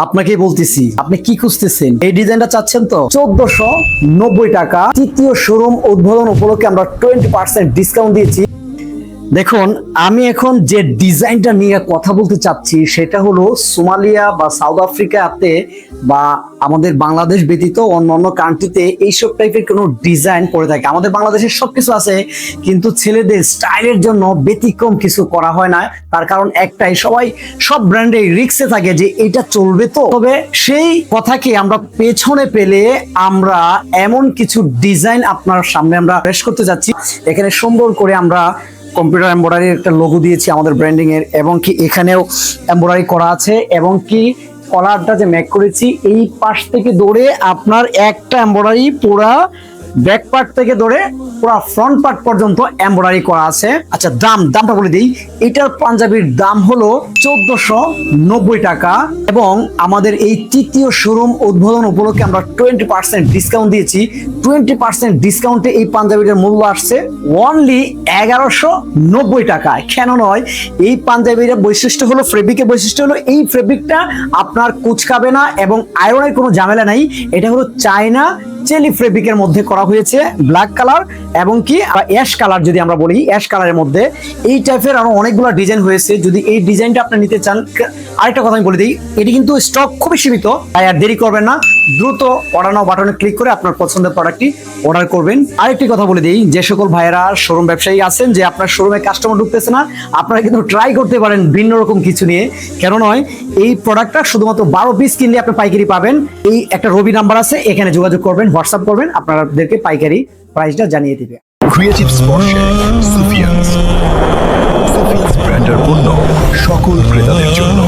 আপনাকে বলতেছি, আপনি কি খুঁজতেছেন? এই ডিজাইনটা চাচ্ছেন তো 1490 টাকা। তৃতীয় শোরুম উদ্বোধন উপলক্ষে আমরা 20% ডিসকাউন্ট দিয়েছি। দেখুন, আমি এখন যে ডিজাইনটা নিয়ে কথা বলতে চাচ্ছি সেটা হলো সোমালিয়া বা সাউথ আফ্রিকাতে বা আমাদের বাংলাদেশ ব্যতীত অন্যান্য কান্ট্রিতে এইসব টাইপের কোনো ডিজাইন পড়ে থাকে। আমাদের বাংলাদেশের সবকিছু আছে, কিন্তু ছেলেদের স্টাইলের জন্য ব্যতিক্রম কিছু করা হয় না। তার কারণ একটাই, সবাই সব ব্র্যান্ডে রিক্সে থাকে যে এটা চলবে তো। তবে সেই কথাকে আমরা পেছনে পেলে আমরা এমন কিছু ডিজাইন আপনার সামনে আমরা পেশ করতে যাচ্ছি। এখানে সুন্দর করে আমরা কম্পিউটার এমব্রয়ডারির একটা লোগো দিয়েছি আমাদের ব্র্যান্ডিং এর, এবং কি এখানেও এমব্রয়ডারি করা আছে, এবং কি কলারটা যে মেক করেছি এই পাশ থেকে ধরে আপনার একটা এমব্রয়ডারি পুরা ব্যাক পার্ট থেকে ধরে পুরো ফ্রন্ট পার্ট পর্যন্ত এমব্রয়ডারি করা আছে। আচ্ছা, দামটা বলে দিই। এটার পাঞ্জাবির দাম হলো 1490 টাকা, এবং আমাদের এই তৃতীয় শোরুম উদ্বোধন উপলক্ষে আমরা 20% ডিসকাউন্ট দিয়েছি। 20% ডিসকাউন্টে এই পাঞ্জাবিটার মূল্য আসছে অনলি 1190 টাকায়। কেন নয়, এই পাঞ্জাবির বৈশিষ্ট্য হলো, ফেব্রিকের বৈশিষ্ট্য হলো এই ফেব্রিকটা আপনার কুচকাবে না এবং আয়রনের কোনো ঝামেলা নাই। এটা হলো চায়না চেলি ফেব্রিকের মধ্যে করা হয়েছে, ব্ল্যাক কালার এবং কি অ্যাশ কালার, যদি আমরা বলি অ্যাশ কালারের মধ্যে এই টাইপের আরো অনেকগুলো ডিজাইন হয়েছে। যদি এই ডিজাইনটা আপনি নিতে চান, আরেকটা কথা আমি বলে দিই, এটি কিন্তু স্টক খুবই সীমিত, তাই আর দেরি করবেন না, দ্রুত অর্ডার নাও বাটনে ক্লিক করে আপনার পছন্দের প্রোডাক্টটি অর্ডার করবেন। আরেকটি কথা বলে দিই, যে সকল ভাইয়েরা শোরুম ব্যবসায়ী আছেন যে আপনার শোরুমে কাস্টমার ঢুকতেছে না, আপনারা কিন্তু ট্রাই করতে পারেন ভিন্ন রকম কিছু নিয়ে। কেন নয়, এই প্রোডাক্টটা শুধুমাত্র 12 পিস কিনলে আপনি পাইকারি পাবেন। এই একটা রবি নাম্বার আছে, এখানে যোগাযোগ করবেন, হোয়াটসঅ্যাপ করবেন, আপনাদেরকে পাইকারি প্রাইসটা জানিয়ে দিবে। ক্রিয়েটিভ স্পর্শে সুফিয়ান্স ব্র্যান্ডের পণ্য সকল ক্রেতাদের জন্য।